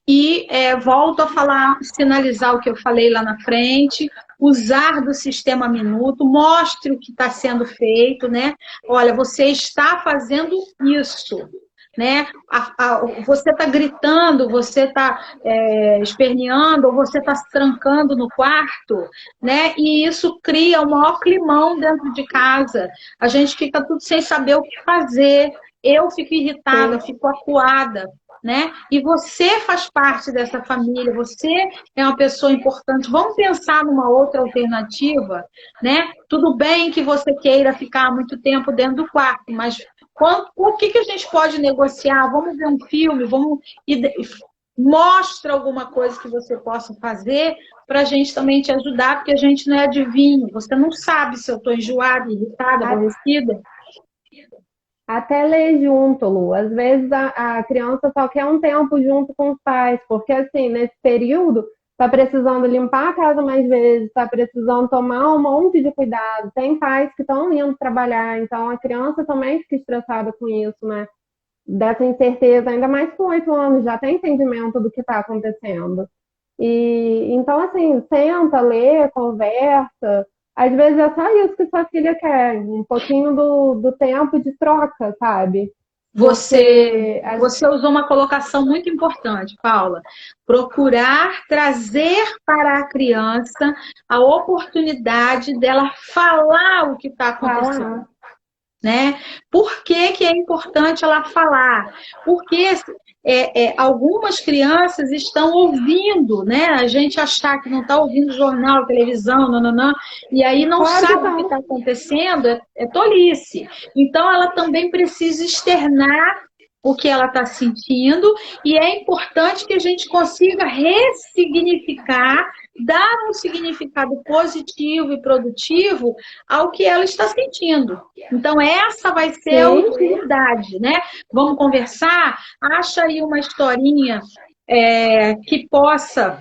E volto a falar, sinalizar o que eu falei lá na frente, usar do sistema minuto, mostre o que está sendo feito, né? Olha, você está fazendo isso. Né? Você está gritando, você está esperneando, ou você está se trancando no quarto, né? E isso cria o maior climão dentro de casa. A gente fica tudo sem saber o que fazer. Eu fico irritada, fico acuada, né? E você faz parte dessa família, você é uma pessoa importante. Vamos pensar numa outra alternativa, né? Tudo bem que você queira ficar muito tempo dentro do quarto, mas o que a gente pode negociar? Vamos ver um filme, mostra alguma coisa que você possa fazer para a gente também te ajudar, porque a gente não é adivinho. Você não sabe se eu estou enjoada, irritada, aborrecida. Até ler junto, Lu. Às vezes a criança só quer um tempo junto com os pais, porque assim, nesse período, está precisando limpar a casa mais vezes, está precisando tomar um monte de cuidado. Tem pais que estão indo trabalhar, então a criança também fica estressada com isso, né? Dessa incerteza, ainda mais com 8 anos, já tem entendimento do que está acontecendo. E então, assim, senta, lê, conversa. Às vezes é só isso que sua filha quer, um pouquinho do tempo de troca, sabe? Você usou uma colocação muito importante, Paula. Procurar trazer para a criança a oportunidade dela falar o que está acontecendo. Né? Por que é importante ela falar? Porque algumas crianças estão ouvindo, né? A gente achar que não está ouvindo jornal, televisão, e aí não sabe o que está acontecendo, é tolice. Então, ela também precisa externar o que ela está sentindo, e é importante que a gente consiga ressignificar, dar um significado positivo e produtivo ao que ela está sentindo. Então, essa vai ser a utilidade, né? Vamos conversar? Acha aí uma historinha que possa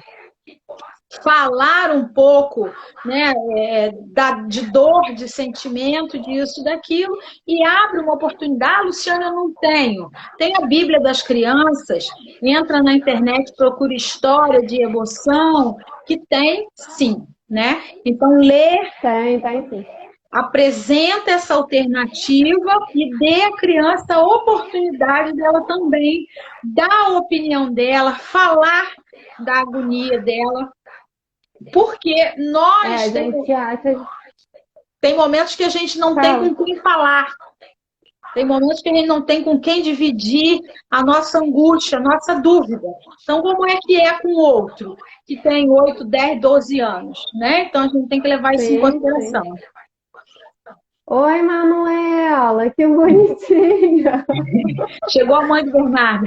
falar um pouco, né, de dor, de sentimento, disso, daquilo, e abre uma oportunidade. Luciana, eu não tenho. Tem a Bíblia das Crianças, entra na internet, procura história de emoção, que tem, sim, né? Então, lê. Tem sim. Apresenta essa alternativa e dê à criança a oportunidade dela também dar a opinião dela, falar da agonia dela. Porque nós tem momentos que a gente não tem com quem falar. Tem momentos que a gente não tem com quem dividir a nossa angústia, a nossa dúvida. Então, como é que é com o outro, que tem 8, 10, 12 anos, né? Então, a gente tem que levar isso em consideração. Oi, Manuela, que bonitinha. Chegou a mãe do Bernardo.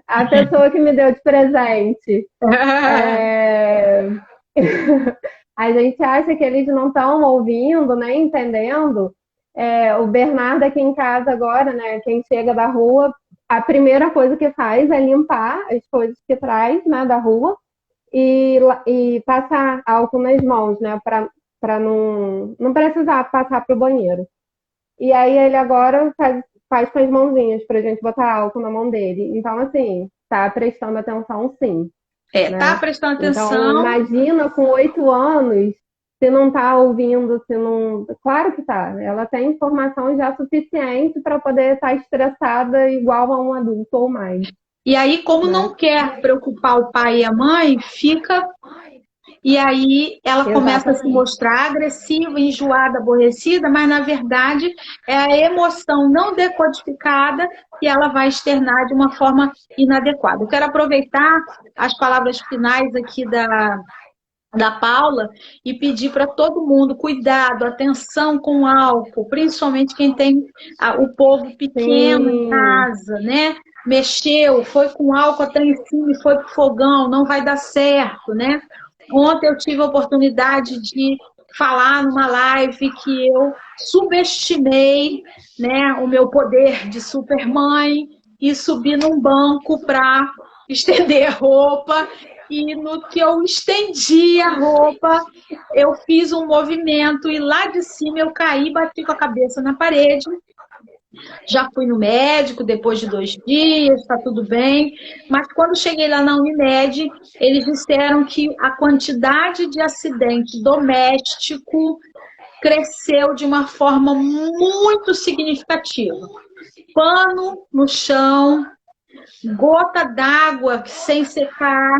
A pessoa que me deu de presente. a gente acha que eles não estão ouvindo, nem entendendo. O Bernardo aqui em casa agora, né? Quem chega da rua, a primeira coisa que faz é limpar as coisas que traz, né, da rua e passar álcool nas mãos, né? Para não precisar passar para o banheiro. E aí ele agora faz com as mãozinhas pra gente botar álcool na mão dele. Então, assim, tá prestando atenção sim, Tá né? prestando Então, atenção. imagina com 8 anos, se não tá ouvindo, se não. Claro que tá. Ela tem informação já suficiente para poder estar estressada igual a um adulto ou mais, E aí, como né? não quer preocupar o pai e a mãe, fica. E aí ela começa a se Exatamente. mostrar agressiva, enjoada, aborrecida, mas na verdade é a emoção não decodificada que ela vai externar de uma forma inadequada. Eu quero aproveitar as palavras finais aqui da Paula e pedir para todo mundo cuidado, atenção com o álcool, principalmente quem tem o povo pequeno em Sim, casa, né? Mexeu, foi com álcool até em cima e foi pro fogão, não vai dar certo, né? Ontem eu tive a oportunidade de falar numa live que eu subestimei, né, o meu poder de supermãe e subi num banco para estender roupa e no que eu estendi a roupa, eu fiz um movimento e lá de cima eu caí, bati com a cabeça na parede. Já fui no médico depois de 2 dias, está tudo bem. Mas quando cheguei lá na Unimed, eles disseram que a quantidade de acidente doméstico cresceu de uma forma muito significativa. Pano no chão, gota d'água sem secar,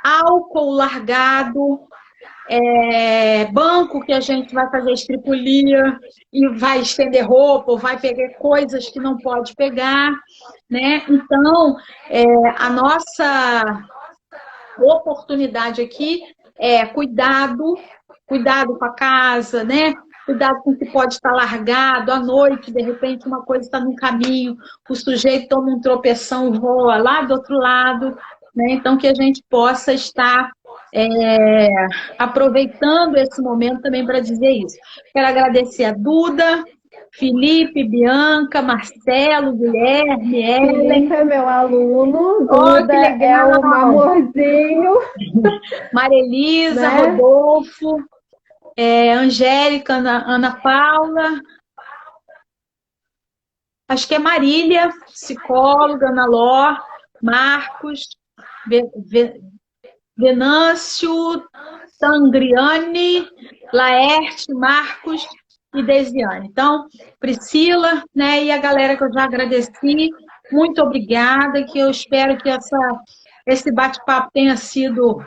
álcool largado, banco que a gente vai fazer estripulia e vai estender roupa ou vai pegar coisas que não pode pegar, né? Então, a nossa oportunidade aqui é cuidado com a casa, né? Cuidado com o que pode estar largado à noite, de repente uma coisa está no caminho, o sujeito toma um tropeção, voa lá do outro lado, né? Então que a gente possa estar aproveitando esse momento também para dizer isso. Quero agradecer a Duda, Felipe, Bianca, Marcelo, Guilherme, Felipe Ellen. é meu aluno, Oh, Duda que é um legal! amorzinho, Maria Elisa, né? Rodolfo, Angélica, Ana Paula, acho que é Marília, psicóloga, Ana Ló, Marcos, Venâncio, Tangriane, Laerte, Marcos e Desiane. Então, Priscila, né, e a galera que eu já agradeci, muito obrigada, que eu espero que esse bate-papo tenha sido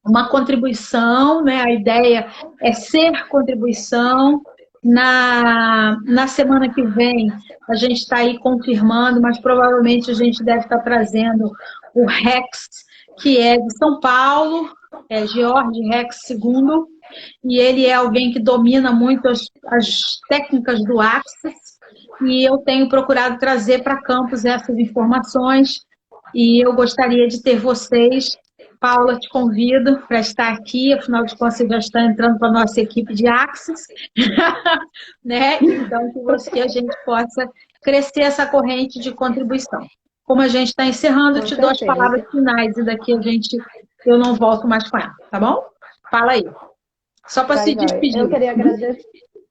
uma contribuição, né? A ideia é ser contribuição. Na semana que vem, a gente está aí confirmando, mas provavelmente a gente deve estar trazendo o Rex, que é de São Paulo, George Rex II, e ele é alguém que domina muito as técnicas do Axis, e eu tenho procurado trazer para campus essas informações, e eu gostaria de ter vocês. Paula, te convido para estar aqui, afinal de contas, você já está entrando para a nossa equipe de Axis, né? Então, que a gente possa crescer essa corrente de contribuição. Como a gente está encerrando, eu Com te dou as palavras certeza. finais e daqui eu não volto mais com ela, tá bom? Fala aí. Só para Tá, se joia. despedir.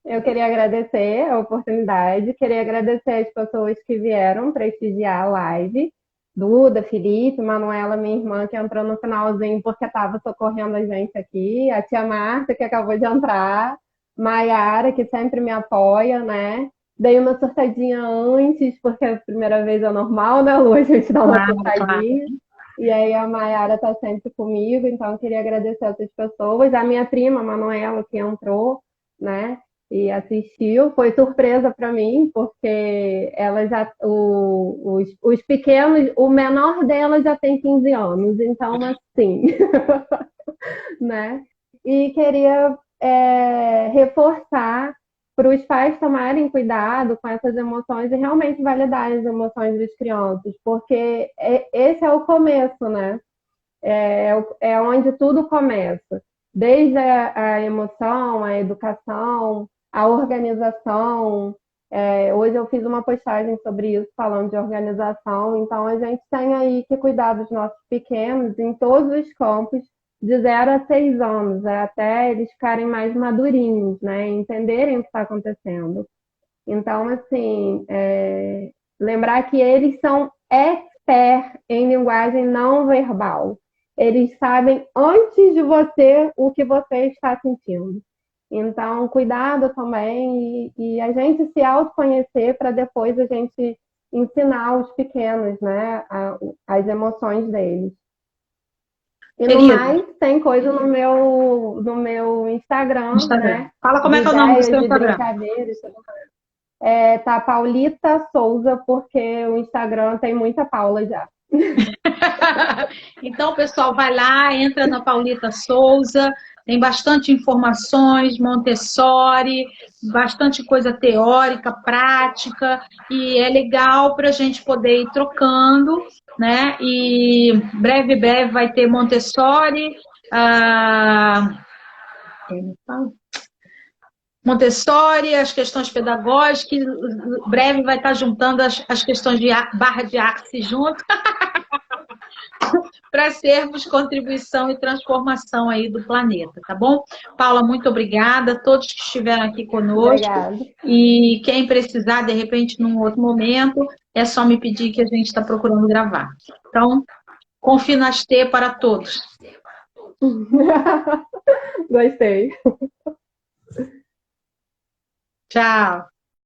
Eu queria agradecer a oportunidade, queria agradecer as pessoas que vieram prestigiar a live. Duda, Felipe, Manuela, minha irmã, que entrou no finalzinho porque estava socorrendo a gente aqui, a tia Marta, que acabou de entrar, Maiara, que sempre me apoia, né? Dei uma surtadinha antes, porque a primeira vez é normal, né, Lu? A gente dá uma Claro, claro. surtadinha. E aí a Maiara está sempre comigo, então eu queria agradecer a essas pessoas. A minha prima, Manuela, que entrou, né? E assistiu, foi surpresa para mim, porque ela já, os pequenos, o menor dela já tem 15 anos, então assim, né? E queria reforçar para os pais tomarem cuidado com essas emoções e realmente validar as emoções das crianças, porque esse é o começo, né? É onde tudo começa. desde a emoção, a educação, a organização. Hoje eu fiz uma postagem sobre isso, falando de organização. Então, a gente tem aí que cuidar dos nossos pequenos em todos os campos, de 0 a 6 anos, até eles ficarem mais madurinhos, né? Entenderem o que está acontecendo. Então, assim, lembrar que eles são expert em linguagem não verbal. Eles sabem antes de você o que você está sentindo. Então, cuidado também e a gente se autoconhecer para depois a gente ensinar os pequenos, né, as emoções deles. E no Querido, mais, tem coisa no meu Instagram, Instagram. né? Fala como De é que é o nome do ideias, seu de Instagram. brincadeiras. Tá Paulita Souza, porque o Instagram tem muita Paula já. Então, pessoal, vai lá, entra na Paulita Souza, tem bastante informações, Montessori, bastante coisa teórica, prática, e é legal para a gente poder ir trocando, né? E breve vai ter Montessori, as questões pedagógicas, breve vai estar juntando as questões de barra de Axis junto, para sermos contribuição e transformação aí do planeta, tá bom? Paula, muito obrigada a todos que estiveram aqui conosco. Obrigada. E quem precisar, de repente, num outro momento, é só me pedir que a gente está procurando gravar. Então, Confinastê para todos. Gostei. Tchau.